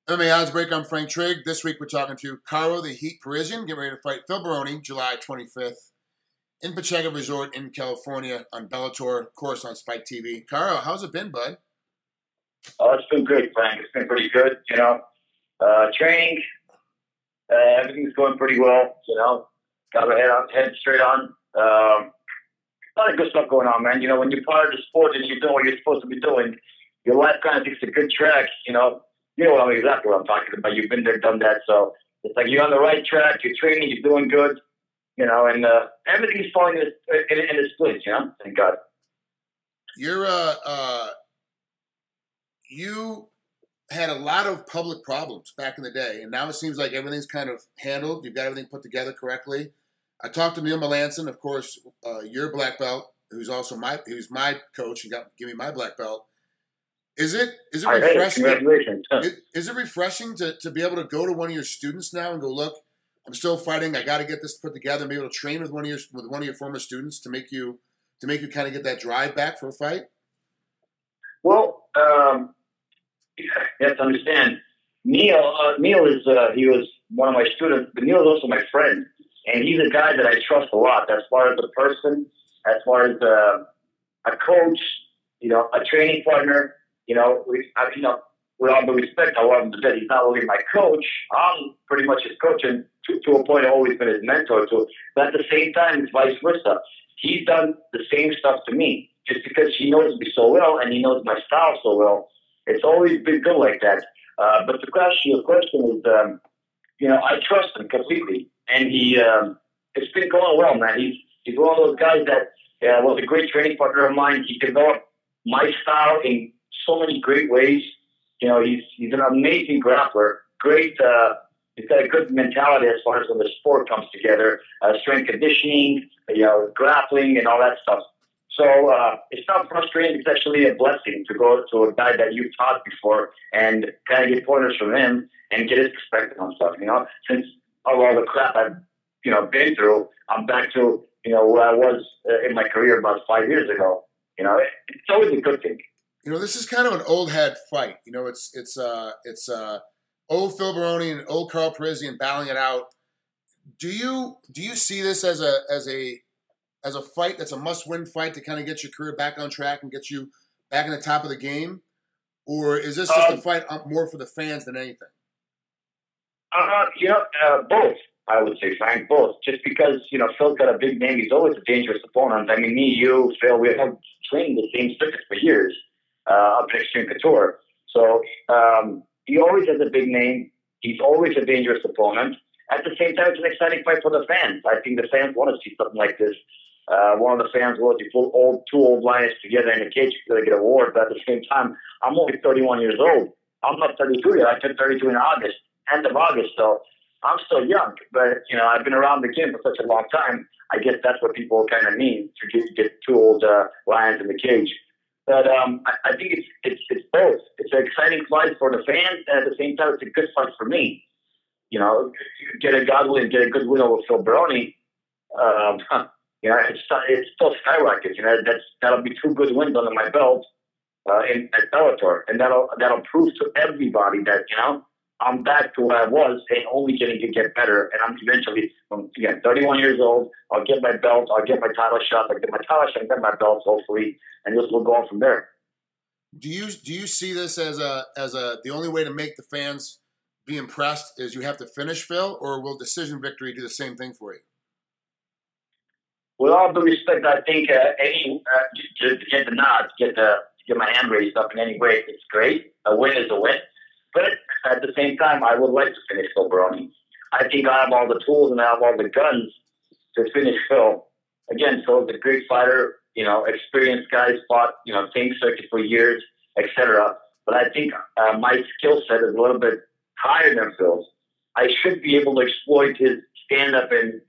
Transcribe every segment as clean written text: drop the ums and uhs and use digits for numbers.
MMA Oddsbreaker, I'm Frank Trigg. This week we're talking to Karo the Heat Parisyan, getting ready to fight Phil Baroni July 25th in Pechanga Resort in California on Bellator, of course on Spike TV. Karo, how's it been, bud? Oh, it's been great, Frank. It's been pretty good, Training, everything's going pretty well, Got my head straight on. A lot of good stuff going on, man. When you're part of the sport and you're doing what you're supposed to be doing, your life kind of takes a good track, You know exactly what I'm talking about. You've been there, done that. So it's like you're on the right track. You're training. You're doing good. And everything's falling in its place. Thank God. You had a lot of public problems back in the day, and now it seems like everything's kind of handled. You've got everything put together correctly. I talked to Neil Magny, of course, your black belt, who's my coach and give me my black belt. Is it refreshing? Congratulations. Is it refreshing to be able to go to one of your students now and go, look, I'm still fighting. I got to get this put together and be able to train with one of your former students to make you kind of get that drive back for a fight? Well, you have to understand, Neil is he was one of my students, but Neil is also my friend, and he's a guy that I trust a lot as far as a person, as far as a coach, a training partner. With all the respect, I love him to death. He's not only my coach, I'm pretty much his coach, and to a point, I've always been his mentor too. But at the same time, it's vice versa. He's done the same stuff to me, just because he knows me so well and he knows my style so well. It's always been good like that. But your question is, I trust him completely, and it's been going well, man. He's one of those guys that was a great training partner of mine. He developed my style in so many great ways. He's an amazing grappler. Great. He's got a good mentality as far as when the sport comes together, strength conditioning, grappling, and all that stuff. So it's not frustrating. It's actually a blessing to go to a guy that you've taught before and kind of get pointers from him and get his perspective on stuff. Since all the crap I've been through, I'm back to where I was in my career about 5 years ago. It's always a good thing. This is kind of an old head fight. It's old Phil Baroni and old Karo Parisyan battling it out. Do you see this as a fight that's a must-win fight to kind of get your career back on track and get you back in the top of the game, or is this just a fight more for the fans than anything? Both. I would say, Frank, both. Just because Phil's got a big name, he's always a dangerous opponent. I mean, me, you, Phil, we have trained the same circuit for years. Up in Extreme Couture. So he always has a big name. He's always a dangerous opponent. At the same time, it's an exciting fight for the fans. I think the fans want to see something like this. One of the fans was, you put two old lions together in a cage, you're going to get a war. But at the same time, I'm only 31 years old. I'm not 32 yet. I turned 32 in August, end of August. So I'm still young. But, I've been around the game for such a long time. I guess that's what people kind of mean, to get two old lions in the cage. But I think it's both. It's an exciting fight for the fans, and at the same time, it's a good fight for me. Get a godly, get a good win over Phil Baroni. It's still skyrockets. That'll be 2 good wins under my belt at Bellator, and that'll prove to everybody that I'm back to where I was and only getting to get better. And I'm eventually, 31 years old, I'll get my belt, I'll get my title shot, I'll get my belt, hopefully, and just we'll go on from there. Do you see this as the only way to make the fans be impressed is you have to finish Phil, or will decision victory do the same thing for you? With all due respect, I think to get the nod, get my hand raised up in any way, it's great. A win is a win. But at the same time, I would like to finish Phil Baroni. I think I have all the tools and I have all the guns to finish Phil. Again, Phil's a great fighter, experienced guy, fought, same circuit for years, etc. But I think my skill set is a little bit higher than Phil's. I should be able to exploit his stand-up and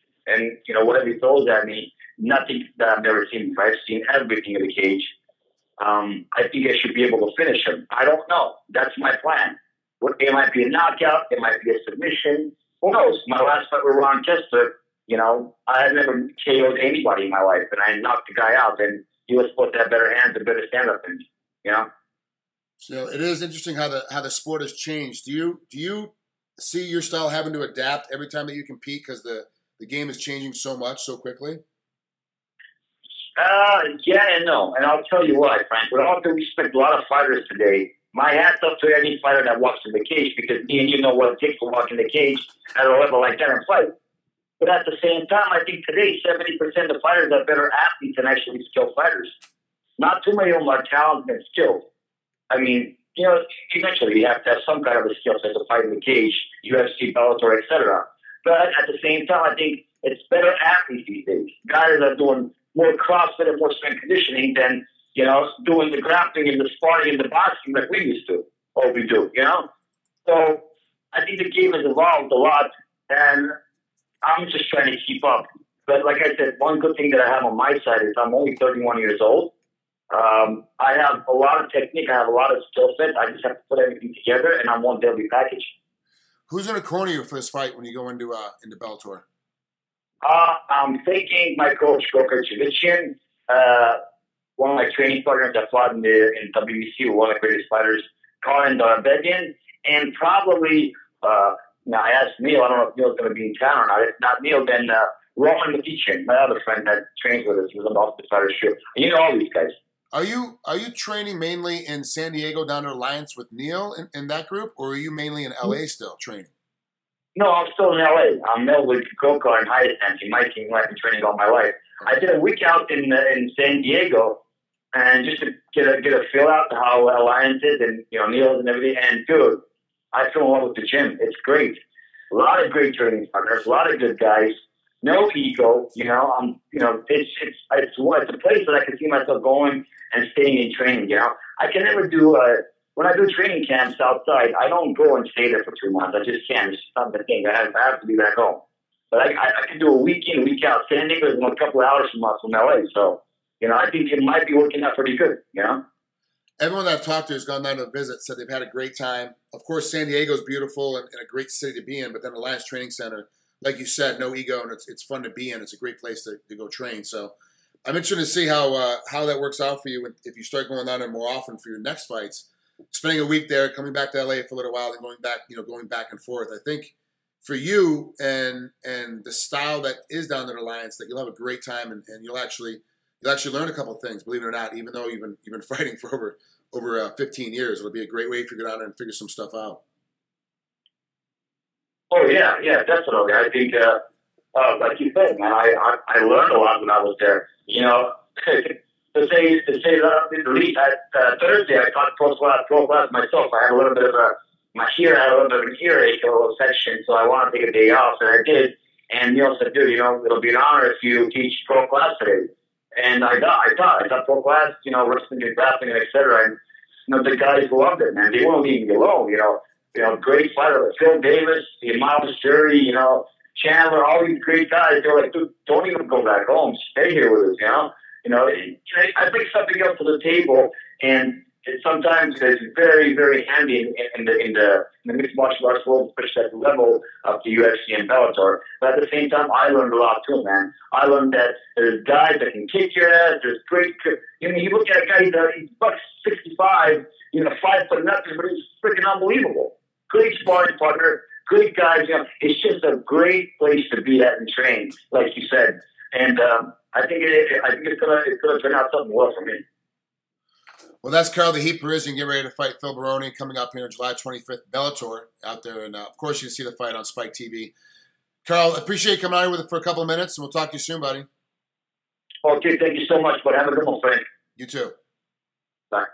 whatever he throws at me. Nothing that I've never seen before. I've seen everything in the cage. I think I should be able to finish him. I don't know. That's my plan. It might be a knockout. It might be a submission. Who knows? My last fight with Ron Kester, I had never KO'd anybody in my life, and I knocked the guy out, and he was supposed to have better hands and better stand-up than me, So it is interesting how the sport has changed. Do you see your style having to adapt every time that you compete because the game is changing so much so quickly? Yeah and no. And I'll tell you why, Frank. With all due respect, a lot of fighters today, my hat's off to any fighter that walks in the cage because me and you know what it takes to walk in the cage at a level like that and fight. But at the same time, I think today 70% of fighters are better athletes than actually skilled fighters. Not too many of them are talented and skilled. I mean, you know, eventually you have to have some kind of a skill set to fight in the cage, UFC, Bellator, etc. But at the same time, I think it's better athletes these days. Guys are doing more CrossFit and more strength conditioning than, you know, doing the grappling and the sparring and the boxing like we used to, or we do, you know? So I think the game has evolved a lot, and I'm just trying to keep up. But like I said, one good thing that I have on my side is I'm only 31 years old. I have a lot of technique. I have a lot of skill set. I just have to put everything together, and I'm one deadly package. Who's going to corner you for this fight when you go into Bellator? I'm thinking my coach, Rooker, one of my training partners that fought in WBC, one of the greatest fighters, Colin Bedian, and probably, now I asked Neil, I don't know if Neil's going to be in town or not. If not Neil, then Roman Matichin, my other friend that trains with us, was on the Ultimate Fighter show. You know all these guys. Are you training mainly in San Diego down at Alliance with Neil in that group, or are you mainly in LA still training? No, I'm still in LA. I'm Mel with Coco and High Ascension, my team. I've been training all my life. I did a week out in San Diego, and just to get a feel out to how Alliance is and Neil's and everything. And dude, I fell in love with the gym. It's great. A lot of great training partners, a lot of good guys. No ego, it's a place that I can see myself going and staying in training. I can never do when I do training camps outside. I don't go and stay there for 2 months. I just can't. It's not the thing. I have to be back home. But I can do a week in, week out. San Diego is a couple of hours from LA, so I think it might be working out pretty good. Everyone that I've talked to has gone down to visit, said they've had a great time. Of course, San Diego is beautiful and a great city to be in, but then Alliance Training Center, like you said, no ego, and it's fun to be in. It's a great place to go train. So I'm interested to see how that works out for you if you start going down there more often for your next fights. Spending a week there, coming back to LA for a little while, and going back and forth. I think for you and the style that is down there at Alliance, that you'll have a great time and you'll actually learn a couple of things, believe it or not. Even though you've been fighting for over 15 years, it'll be a great way for you to go down there and figure some stuff out. Oh yeah, definitely. I think, like you said, man, I learned a lot when I was there. To say the least, Thursday I taught pro class myself. I had a little bit of I had a little bit of an earache, a little section, so I wanted to take a day off, and I did. And Neil said, dude, it'll be an honor if you teach pro class today. And I taught pro class, wrestling and grappling, et cetera. And the guys loved it, man. They won't leave me alone. Great fighter like Phil Davis, Miles Jury, Chandler, all these great guys. They're like, dude, don't even go back home. Stay here with us, I bring something else to the table, and sometimes it's very, very handy in the mixed martial arts world, especially at the level of the UFC and Bellator. But at the same time, I learned a lot too, man. I learned that there's guys that can kick your ass. There's great, you look at a guy, he's $165, 5 foot nothing, but he's freaking unbelievable. Great sparring partner, great guys. It's just a great place to be at and train, like you said. And I think it's gonna turn out something well for me. Well, that's Karo the Heat Parisyan getting ready to fight Phil Baroni coming up here on July 25th, Bellator out there, and of course you can see the fight on Spike TV. Karo, appreciate you coming out here with us for a couple of minutes, and we'll talk to you soon, buddy. Okay, thank you so much, but have a good one, Frank. You too. Bye.